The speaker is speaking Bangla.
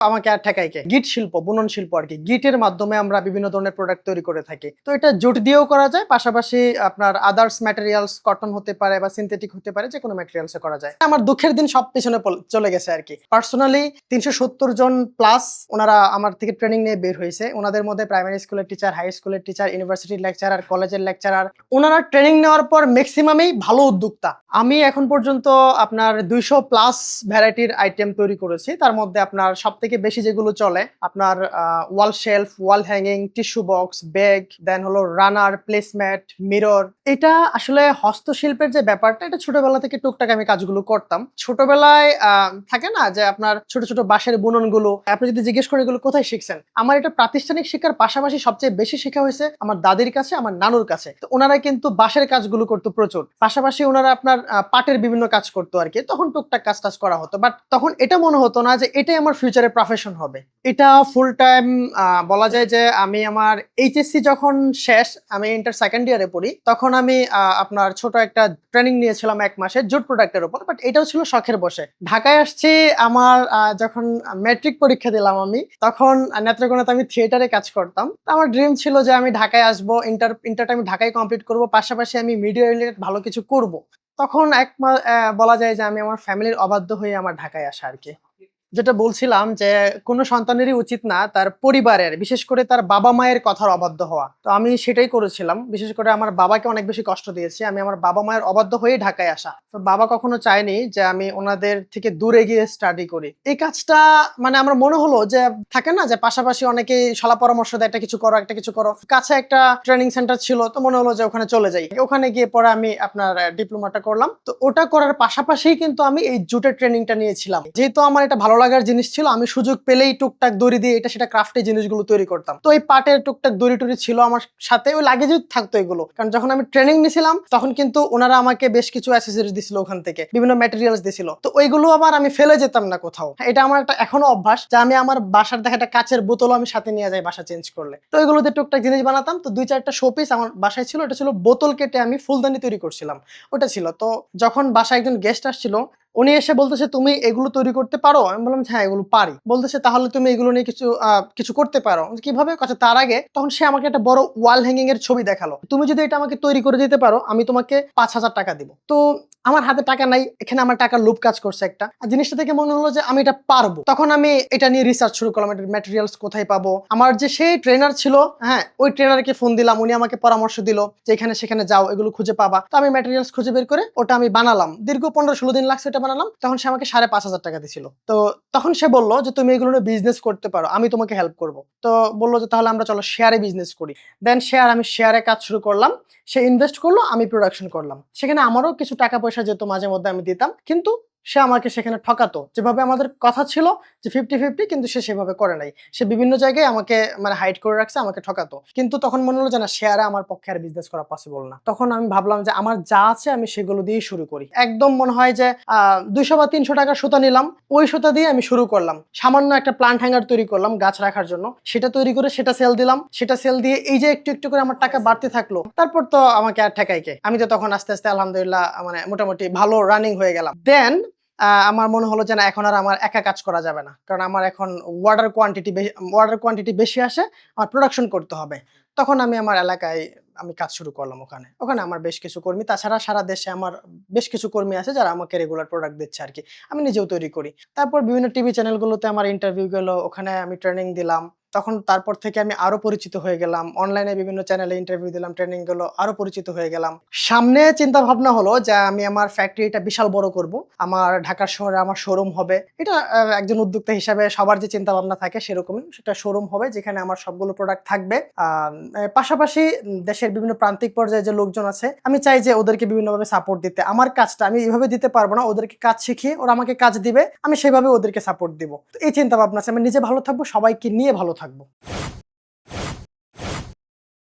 আমাকে আর ঠেকায় কে? গিট শিল্প, বুনন শিল্প আরকি। গিটের মাধ্যমে আমরা বিভিন্ন ধরনের প্রোডাক্ট তৈরি করে থাকি। তো এটা জুট দিয়েও করা যায়, পাশাপাশি আপনার আদার্স ম্যাটেরিয়ালস কটন হতে পারে বা সিনথেটিক হতে পারে, যেকোনো ম্যাটেরিয়ালস এ করা যায়। আমার দুঃখের দিন সব পেছনে চলে গেছে আরকি। পার্সোনালি ৩৭০ জন প্লাস ওনারা আমার থেকে ট্রেনিং নিয়ে বের হইছে। ওনাদের মধ্যে প্রাইমারি স্কুলের টিচার, হাই স্কুলের টিচার, ইউনিভার্সিটির লেকচারার, কলেজের লেকচারার। ওনারা ট্রেনিং নেওয়ার পর ম্যাক্সিমামই ভালো উদ্যোক্তা। আমি এখন পর্যন্ত আপনার ২০০ প্লাস ভ্যারাইটির আইটেম তৈরি করেছি। তার মধ্যে আপনার সবথেকে বেশি যেগুলো চলে আপনার wall shelf, wall hanging, tissue box, bag, then হলো রানার, প্লেসম্যাট, মিরর। এটা আসলে হস্তশিল্পের যে ব্যাপারটা, এটা ছোটবেলা থেকে টুকটাক আমি কাজগুলো করতাম। ছোটবেলায় থাকে না যে আপনার ছোট ছোট বাঁশের বুননগুলো, আপনি যদি জিজ্ঞেস করেন এগুলো কোথায় শিখছেন, আমার এটা প্রাতিষ্ঠানিক শিক্ষার পাশাপাশি সবচেয়ে বেশি শেখা হয়েছে আমার দাদির কাছে, আমার নানুর কাছে। তো ওনারা কিন্তু বাঁশের কাজগুলো করতো প্রচুর, পাশাপাশি ওনারা আপনার পাটের বিভিন্ন কাজ করতো আর কি। তখন টুকটাক কাজ টাজ করা হতো, বাট তখন এটা মনে হতো না যে এটাই আমার ফিউচারে প্রফেশন হবে। এটা ফুল টাইম বলা যায় যে আমি আমার এইচএসসি যখন শেষ, আমি ইন্টার সেকেন্ড ইয়ারে পড়ি, তখন আমি আপনার ছোট একটা ট্রেনিং নিয়েছিলাম 1 মাসের জুট প্রোডাক্টের উপর। বাট এটাও ছিল শখের বসে। ঢাকায় আসছি আমার যখন ম্যাট্রিক পরীক্ষা দিলাম আমি, তখন নেত্রকোনাতে আমি থিয়েটারে কাজ করতাম। তো আমার ড্রিম ছিল যে আমি ঢাকায় আসবো, ইন্টারটা আমি ঢাকায় কমপ্লিট করব, পাশাপাশি আমি মিডিয়া রিলেটেড ভালো কিছু করব। তখন বলা যায় যে আমি আমার ফ্যামিলির অবাধ্য হয়ে আমার ঢাকায় আসা আর কি। যেটা বলছিলাম যে কোনো সন্তানেরই উচিত না তার পরিবারের, বিশেষ করে তার বাবা মায়ের কথার অবাধ্য হওয়া। তো আমি সেটাই করেছিলাম। বিশেষ করে আমার বাবাকে অনেক বেশি কষ্ট দিয়েছি। আমি আমার বাবা মায়ের অবাধ্য হয়ে ঢাকায় আসা। তো বাবা কখনো চায়নি যে আমি ওনাদের থেকে দূরে গিয়ে স্টাডি করি। এই কাজটা মানে আমার মনে হলো যে থাকে না যে পাশাপাশি অনেকেই সলা পরামর্শ দেয়, একটা কিছু করো, একটা কিছু করো। কাছে একটা ট্রেনিং সেন্টার ছিল, তো মনে হলো যে ওখানে চলে যাই। ওখানে গিয়ে পরে আমি আপনার ডিপ্লোমাটা করলাম। তো ওটা করার পাশাপাশি কিন্তু আমি এই জুটের ট্রেনিংটা নিয়েছিলাম। যেহেতু আমার এটা ভালো লাগার জিনিস ছিল, আমি সুযোগ পেলেই টুকটাক দড়ি দিয়ে এটা সেটা ক্রাফটের জিনিসগুলো তৈরি করতাম। তো এই পাটের টুকটাক দড়ি টড়ি ছিল আমার সাথে, ওই লাগেজও থাকতো এগুলো। কারণ যখন আমি ট্রেনিং নিছিলাম তখন কিন্তু ওনারা আমাকে বেশ কিছু অ্যাক্সেসরিজ দিছিল, ওখান থেকে বিভিন্ন ম্যাটেরিয়ালস দিছিল। তো ওইগুলো আবার আমি ফেলে যেতাম না কোথাও। এটা আমার একটা এখনো অভ্যাস যে আমি আমার বাসার দেখা একটা কাচের বোতল আমি সাথে নিয়ে যাই বাসা চেঞ্জ করলে। তো এগুলো দিয়ে টুকটাক জিনিস বানাতাম। তো 2-4টা শোপিস আমার বাসায় ছিল। এটা ছিল বোতল কেটে আমি ফুলদানি তৈরি করছিলাম, ওটা ছিল। তো যখন বাসায় একজন গেস্ট আসছিল, উনি এসে বলতেছে তুমি এগুলো তৈরি করতে পারো? আমি বললাম হ্যাঁ এগুলো পারি। বলতেছে তাহলে তুমি এগুলো নিয়ে কিছু করতে পারো। কিভাবে? কথা তার আগে তখন সে আমাকে একটা বড় ওয়াল হ্যাঙ্গিং এর ছবি দেখালো। তুমি যদি এটা আমাকে তৈরি করে দিতে পারো আমি তোমাকে ৫,০০০ টাকা দিব। তো আমার হাতে টাকা নাই, এখানে আমার টাকার লোভ কাজ করছে একটা। আর জিনিসটা থেকে মনে হলো যে আমি এটা পারবো। তখন আমি এটা নিয়ে রিসার্চ শুরু করলাম, এটার ম্যাটেরিয়ালস কোথায় পাবো। আমার যে সেই ট্রেনার ছিল, হ্যাঁ ওই ট্রেনারকে ফোন দিলাম, উনি আমাকে পরামর্শ দিল যে এখানে সেখানে যাও, এগুলো খুঁজে পাবা। তো আমি ম্যাটেরিয়ালস খুঁজে বের করে ওটা আমি বানালাম। দীর্ঘ ১৫-১৬ দিন লাগছে এটা বানালাম। তখন সে আমাকে ৫,৫০০ টাকা দিছিল। তো তখন সে বলল যে তুমি এগুলো নিয়ে বিজনেস করতে পারো, আমি তোমাকে হেল্প করব। তো বলল যে তাহলে আমরা চলো শেয়ারে বিজনেস করি। দেন আমি শেয়ারে কাজ শুরু করলাম। সে ইনভেস্ট করলো, আমি প্রোডাকশন করলাম। সেখানে আমারও কিছু টাকা পয়সা যেত, মাঝে মধ্যে আমি দিতাম। কিন্তু সে আমাকে সেখানে ঠকাতো। যেভাবে আমাদের কথা ছিল যে 50-50, কিন্তু সে সেভাবে করে নাই। সে বিভিন্ন জায়গায় আমাকে মানে হাইড করে রাখছে, আমাকে ঠকাতো। কিন্তু তখন মনে হলো যে না, শেয়ারে আমার পক্ষে আর বিজনেস করা পসিবল না। তখন আমি ভাবলাম যে আমার যা আছে আমি সেগুলো দিয়েই শুরু করি। একদম মনে হয় যে ২০০ বা ৩০০ টাকার সুতা নিলাম, ওই সুতা দিয়ে আমি শুরু করলাম। সামান্য একটা প্লান্ট হ্যাঙ্গার তৈরি করলাম গাছ রাখার জন্য। সেটা তৈরি করে সেটা সেল দিলাম। সেটা সেল দিয়ে এই যে একটু একটু করে আমার টাকা বাড়তে থাকলো। তারপর তো আমাকে আর ঠেকাই কে? আমি তো তখন আস্তে আস্তে আলহামদুলিল্লাহ মানে মোটামুটি ভালো রানিং হয়ে গেলাম। দেন আমার মনে হলো যে না, এখন আর আমার একা কাজ করা যাবে না। কারণ আমার এখন অর্ডার কোয়ান্টিটি বেশি আসে, আমার প্রোডাকশন করতে হবে। তখন আমি আমার এলাকায় আমি কাজ শুরু করলাম ওখানে। ওখানে আমার বেশ কিছু কর্মী, তাছাড়া সারা দেশে আমার বেশ কিছু কর্মী আছে যারা আমাকে রেগুলার প্রোডাক্ট দিচ্ছে আরকি। আমি নিজেও তৈরি করি। তারপর বিভিন্ন টিভি চ্যানেলগুলোতে আমার ইন্টারভিউ গেলো, ওখানে আমি ট্রেনিং দিলাম। তখন তারপর থেকে আমি আরো পরিচিত হয়ে গেলাম। অনলাইনে বিভিন্ন চ্যানেলে ইন্টারভিউ দিলাম, ট্রেনিং গুলো, আরো পরিচিত হয়ে গেলাম। সামনে চিন্তা ভাবনা হলো যে আমি আমার ফ্যাক্টরিটা বিশাল বড় করব। আমার ঢাকার শহরে আমার শোরুম হবে। এটা একজন উদ্যোক্তা হিসাবে সবার যে চিন্তা ভাবনা থাকে সেরকমই। সেটা শোরুম হবে যেখানে আমার সবগুলো প্রোডাক্ট থাকবে। পাশাপাশি দেশের বিভিন্ন প্রান্তিক পর্যায়ে যে লোকজন আছে, আমি চাই যে ওদেরকে বিভিন্নভাবে সাপোর্ট দিতে। আমার কাজটা আমি এভাবে দিতে পারবো না, ওদেরকে কাজ শিখিয়ে ওরা আমাকে কাজ দিবে, আমি সেভাবে ওদেরকে সাপোর্ট দিব। তো এই চিন্তা ভাবনা আছে। আমি নিজে ভালো থাকবো, সবাইকে নিয়ে ভালো থাকবো।